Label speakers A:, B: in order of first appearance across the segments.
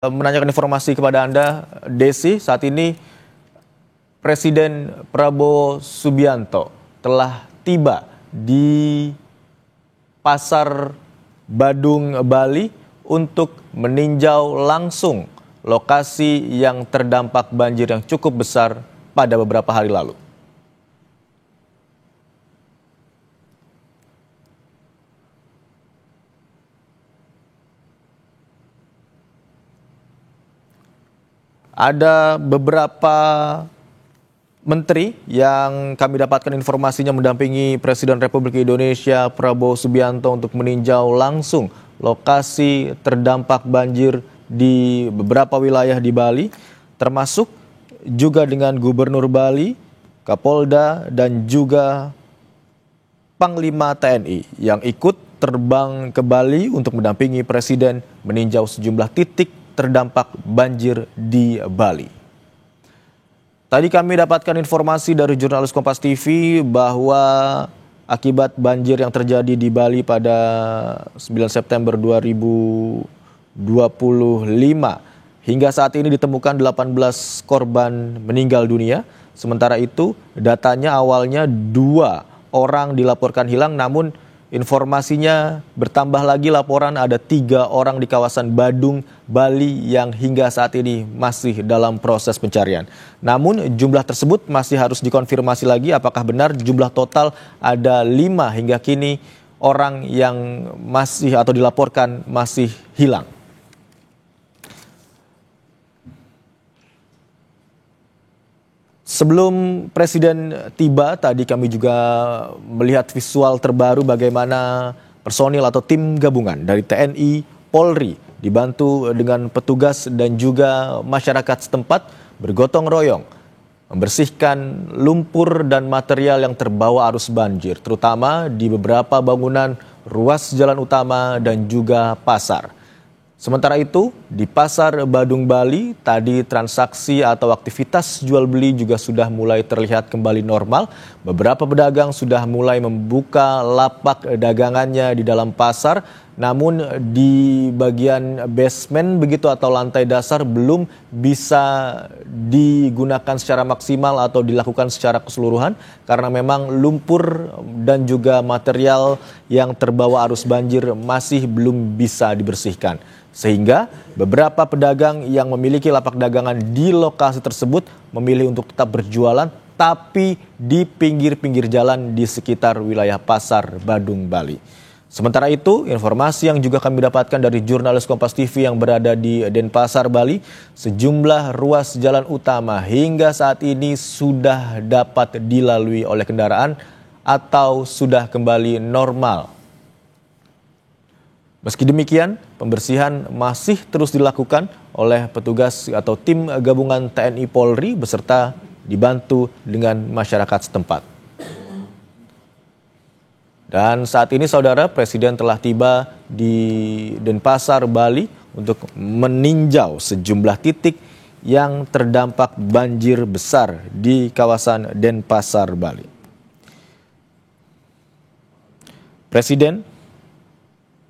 A: Menanyakan informasi kepada Anda, Desi. Saat ini Presiden Prabowo Subianto telah tiba di Pasar Badung, Bali untuk meninjau langsung lokasi yang terdampak banjir yang cukup besar pada beberapa hari lalu. Ada beberapa menteri yang kami dapatkan informasinya mendampingi Presiden Republik Indonesia Prabowo Subianto untuk meninjau langsung lokasi terdampak banjir di beberapa wilayah di Bali, termasuk juga dengan Gubernur Bali, Kapolda, dan juga Panglima TNI yang ikut terbang ke Bali untuk mendampingi Presiden meninjau sejumlah titik terdampak banjir di Bali. Tadi kami dapatkan informasi dari jurnalis Kompas TV bahwa akibat banjir yang terjadi di Bali pada 9 September 2025 hingga saat ini ditemukan 18 korban meninggal dunia. Sementara itu datanya awalnya 2 orang dilaporkan hilang, namun informasinya bertambah lagi, laporan ada 3 orang di kawasan Badung, Bali yang hingga saat ini masih dalam proses pencarian. Namun jumlah tersebut masih harus dikonfirmasi lagi apakah benar jumlah total ada 5 hingga kini orang yang masih atau dilaporkan masih hilang. Sebelum Presiden tiba, tadi kami juga melihat visual terbaru bagaimana personil atau tim gabungan dari TNI, Polri, dibantu dengan petugas dan juga masyarakat setempat bergotong royong membersihkan lumpur dan material yang terbawa arus banjir, terutama di beberapa bangunan, ruas jalan utama dan juga pasar. Sementara itu, di Pasar Badung Bali, tadi transaksi atau aktivitas jual beli juga sudah mulai terlihat kembali normal. Beberapa pedagang sudah mulai membuka lapak dagangannya di dalam pasar, namun di bagian basement begitu atau lantai dasar belum bisa digunakan secara maksimal atau dilakukan secara keseluruhan karena memang lumpur dan juga material yang terbawa arus banjir masih belum bisa dibersihkan. Sehingga beberapa pedagang yang memiliki lapak dagangan di lokasi tersebut memilih untuk tetap berjualan tapi di pinggir-pinggir jalan di sekitar wilayah Pasar Badung Bali. Sementara itu, informasi yang juga kami dapatkan dari jurnalis Kompas TV yang berada di Denpasar, Bali, sejumlah ruas jalan utama hingga saat ini sudah dapat dilalui oleh kendaraan atau sudah kembali normal. Meski demikian, pembersihan masih terus dilakukan oleh petugas atau tim gabungan TNI Polri beserta dibantu dengan masyarakat setempat. Dan saat ini saudara, Presiden telah tiba di Denpasar, Bali untuk meninjau sejumlah titik yang terdampak banjir besar di kawasan Denpasar, Bali. Presiden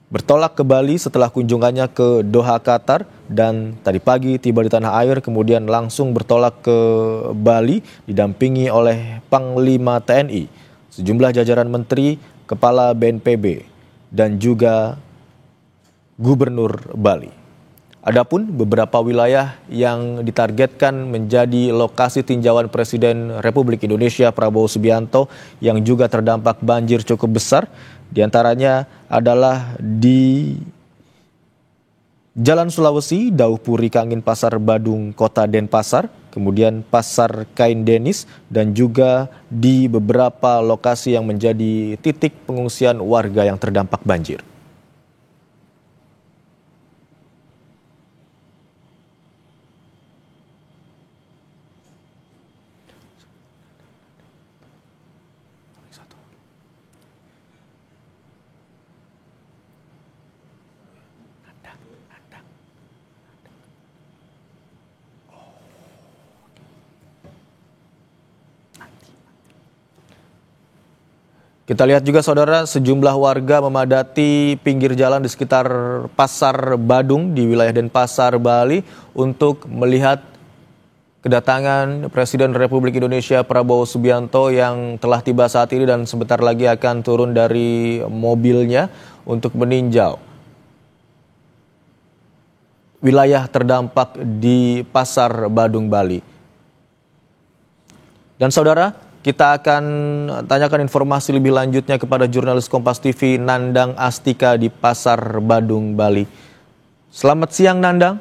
A: bertolak ke Bali setelah kunjungannya ke Doha, Qatar, dan tadi pagi tiba di tanah air, kemudian langsung bertolak ke Bali didampingi oleh Panglima TNI, sejumlah jajaran menteri, kepala BNPB, dan juga Gubernur Bali. Adapun beberapa wilayah yang ditargetkan menjadi lokasi tinjauan Presiden Republik Indonesia Prabowo Subianto yang juga terdampak banjir cukup besar, diantaranya adalah di Jalan Sulawesi, Daupuri Kangin, Pasar Badung, Kota Denpasar, kemudian Pasar Kain Denis, dan juga di beberapa lokasi yang menjadi titik pengungsian warga yang terdampak banjir. Kita lihat juga saudara, sejumlah warga memadati pinggir jalan di sekitar Pasar Badung di wilayah Denpasar, Bali untuk melihat kedatangan Presiden Republik Indonesia Prabowo Subianto yang telah tiba saat ini dan sebentar lagi akan turun dari mobilnya untuk meninjau wilayah terdampak di Pasar Badung, Bali. Dan saudara, kita akan tanyakan informasi lebih lanjutnya kepada jurnalis Kompas TV Nandang Astika di Pasar Badung, Bali. Selamat siang Nandang.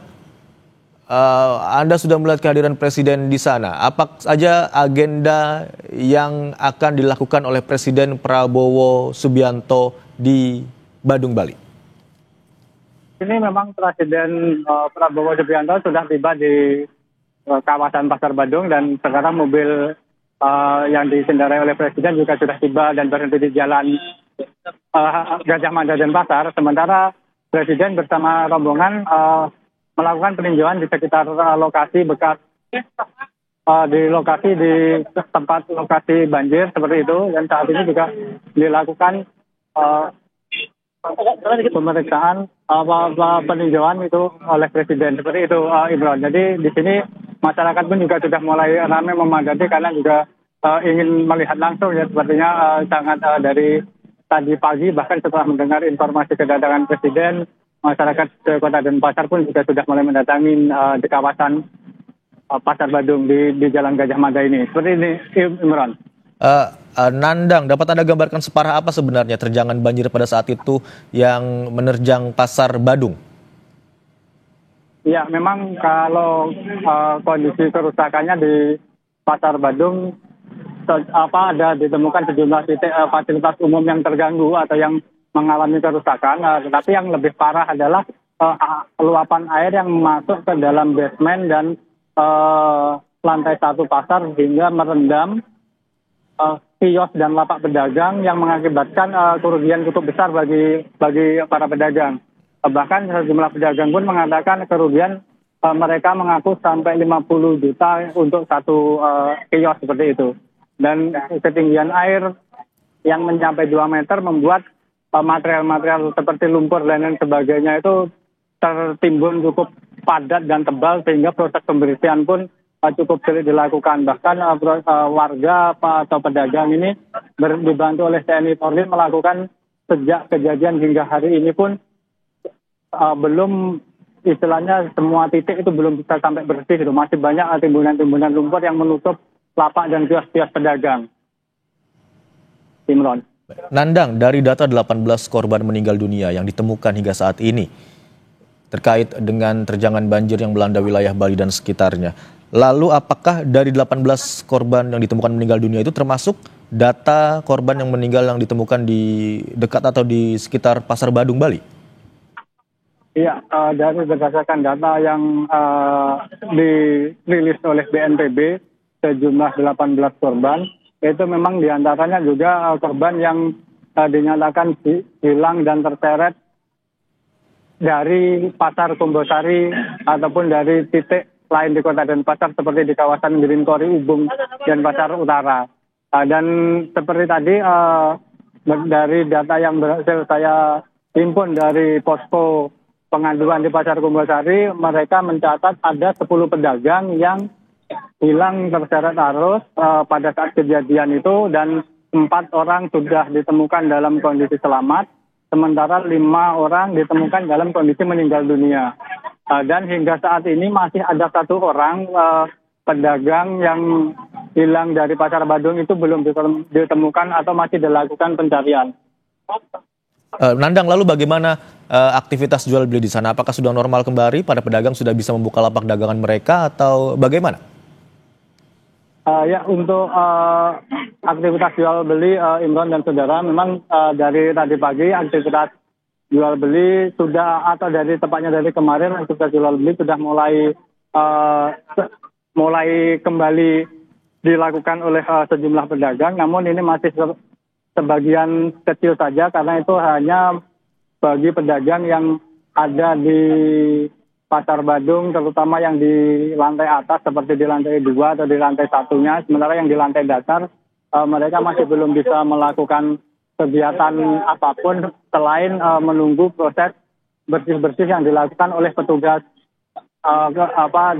A: Anda sudah melihat kehadiran Presiden di sana. Apa saja agenda yang akan dilakukan oleh Presiden Prabowo Subianto di Badung, Bali?
B: Ini memang Presiden Prabowo Subianto sudah tiba di kawasan Pasar Badung dan sekarang mobil yang dikendarai oleh Presiden juga sudah tiba dan berhenti di jalan Gajah Mada Denpasar. Sementara Presiden bersama rombongan melakukan peninjauan di sekitar lokasi bekas di tempat lokasi banjir seperti itu, dan saat ini juga dilakukan pemeriksaan peninjauan itu oleh Presiden seperti itu, Imron. Jadi di sini masyarakat pun juga sudah mulai ramai memadati karena juga ingin melihat langsung ya, sepertinya sangat dari tadi pagi bahkan setelah mendengar informasi kedatangan Presiden, masyarakat ke Kota Denpasar pun juga sudah mulai mendatangi di kawasan Pasar Badung di Jalan Gajah Mada ini. Seperti ini, Imron.
A: Nandang, dapat Anda gambarkan separah apa sebenarnya terjangan banjir pada saat itu yang menerjang Pasar Badung?
B: Ya, memang kalau kondisi kerusakannya di Pasar Badung ada ditemukan sejumlah titik fasilitas umum yang terganggu atau yang mengalami kerusakan, tetapi yang lebih parah adalah luapan air yang masuk ke dalam basement dan lantai 1 pasar hingga merendam kios dan lapak pedagang yang mengakibatkan kerugian cukup besar bagi para pedagang. Bahkan sejumlah pedagang pun mengatakan kerugian mereka mengaku sampai 50 juta untuk satu kios seperti itu. Dan ketinggian air yang mencapai 2 meter membuat material-material seperti lumpur dan lain sebagainya itu tertimbun cukup padat dan tebal sehingga proses pembersihan pun cukup sulit dilakukan. Bahkan warga atau pedagang ini dibantu oleh TNI Polri melakukan sejak kejadian hingga hari ini pun belum, istilahnya semua titik itu belum bisa sampai bersih. Itu masih banyak timbunan-timbunan lumpur yang menutup lapak dan kios-kios pedagang. Imron.
A: Nandang, dari data 18 korban meninggal dunia yang ditemukan hingga saat ini terkait dengan terjangan banjir yang melanda wilayah Bali dan sekitarnya. Lalu apakah dari 18 korban yang ditemukan meninggal dunia itu termasuk data korban yang meninggal yang ditemukan di dekat atau di sekitar Pasar Badung, Bali?
B: Iya, dari berdasarkan data yang dirilis oleh BNPB, sejumlah 18 korban, itu memang diantaranya juga korban yang dinyatakan hilang dan terseret dari Pasar Kumbosari ataupun dari titik lain di Kota Denpasar seperti di kawasan Greenkori, Ubung, dan Pasar Utara. Dan seperti tadi dari data yang berhasil saya himpun dari posko pengaduan di Pasar Kumbosari, mereka mencatat ada 10 pedagang yang hilang terseret arus pada saat kejadian itu, dan 4 orang sudah ditemukan dalam kondisi selamat, sementara 5 orang ditemukan dalam kondisi meninggal dunia. Dan hingga saat ini masih ada 1 orang pedagang yang hilang dari Pasar Badung itu belum ditemukan atau masih dilakukan pencarian.
A: Nandang, lalu bagaimana aktivitas jual beli di sana? Apakah sudah normal kembali? Para pedagang sudah bisa membuka lapak dagangan mereka atau bagaimana?
B: Ya, untuk aktivitas jual beli, Imron dan saudara, memang dari tadi pagi aktivitas jual beli sudah, atau tepatnya dari kemarin aktivitas jual beli sudah mulai kembali dilakukan oleh sejumlah pedagang. Namun ini masih sebagian kecil saja karena itu hanya bagi pedagang yang ada di Pasar Badung, terutama yang di lantai atas seperti di lantai 2 atau di lantai 1-nya, sementara yang di lantai dasar mereka masih belum bisa melakukan kegiatan apapun selain menunggu proses bersih-bersih yang dilakukan oleh petugas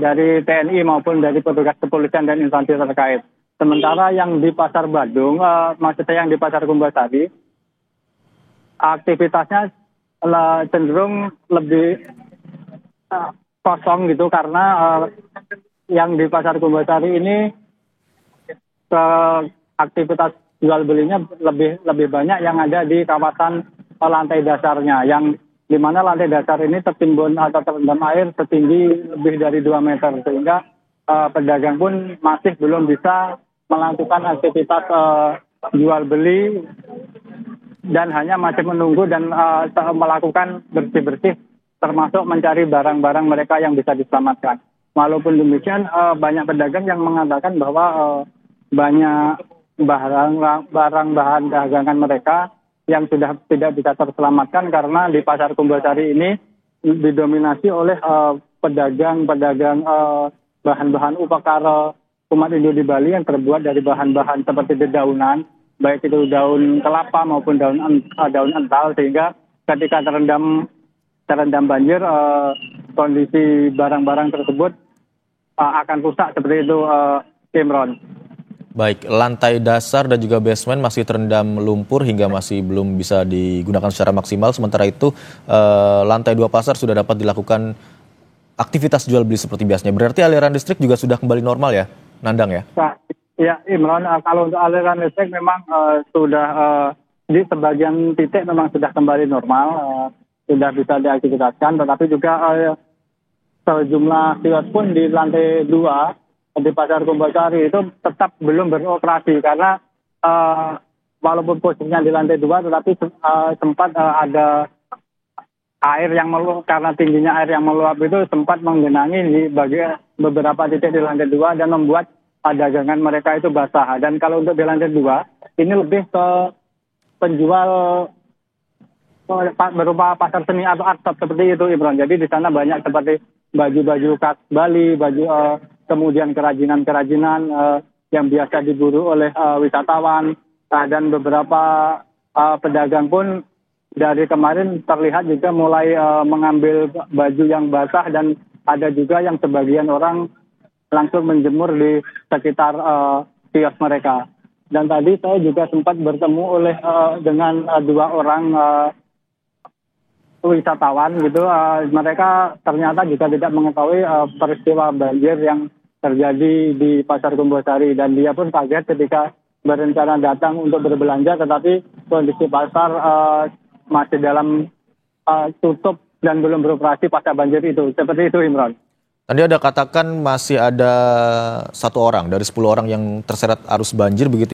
B: dari TNI maupun dari petugas kepolisian dan instansi terkait. Sementara yang di Pasar Badung, maksudnya yang di Pasar Kumbasari, aktivitasnya cenderung lebih kosong gitu karena yang di Pasar Kumbasari ini aktivitas jual belinya lebih banyak yang ada di kawasan lantai dasarnya, yang di mana lantai dasar ini tertimbun atau terendam air setinggi lebih dari 2 meter, sehingga pedagang pun masih belum bisa melakukan aktivitas jual beli dan hanya masih menunggu dan melakukan bersih-bersih, termasuk mencari barang-barang mereka yang bisa diselamatkan. Walaupun demikian, banyak pedagang yang mengatakan bahwa banyak barang bahan dagangan mereka yang sudah tidak bisa terselamatkan karena di Pasar Kumbasari ini didominasi oleh pedagang-pedagang bahan-bahan upakara umat Hindu di Bali yang terbuat dari bahan-bahan seperti dedaunan, baik itu daun kelapa maupun daun ental, sehingga ketika terendam banjir, kondisi barang-barang tersebut akan rusak seperti itu, Imron.
A: Baik, lantai dasar dan juga basement masih terendam lumpur hingga masih belum bisa digunakan secara maksimal. Sementara itu lantai 2 pasar sudah dapat dilakukan aktivitas jual beli seperti biasanya. Berarti aliran listrik juga sudah kembali normal ya, Nandang ya?
B: Ya, Imron, kalau untuk aliran listrik memang sudah di sebagian titik memang sudah kembali normal, sudah bisa diaktifkan, tetapi juga sejumlah kios pun di lantai 2 di Pasar Kumbasari itu tetap belum beroperasi karena walaupun posisinya di lantai 2 tetapi sempat ada air yang meluap, karena tingginya air yang meluap itu sempat menggenangi di beberapa titik di lantai 2 dan membuat dagangan mereka itu basah. Dan kalau untuk di lantai 2 ini lebih ke penjual berupa pasar seni atau art shop seperti itu, Imron. Jadi di sana banyak seperti baju-baju khas Bali, kemudian kerajinan-kerajinan yang biasa diburu oleh wisatawan, dan beberapa pedagang pun dari kemarin terlihat juga mulai mengambil baju yang basah, dan ada juga yang sebagian orang langsung menjemur di sekitar kios mereka. Dan tadi saya juga sempat bertemu dengan 2 orang wisatawan gitu, mereka ternyata juga tidak mengetahui peristiwa banjir yang terjadi di Pasar Kumbasari, dan dia pun kaget ketika berencana datang untuk berbelanja, tetapi kondisi pasar masih dalam tutup dan belum beroperasi pasca banjir itu. Seperti itu, Imran.
A: Tadi ada katakan masih ada 1 orang dari 10 orang yang terseret arus banjir begitu.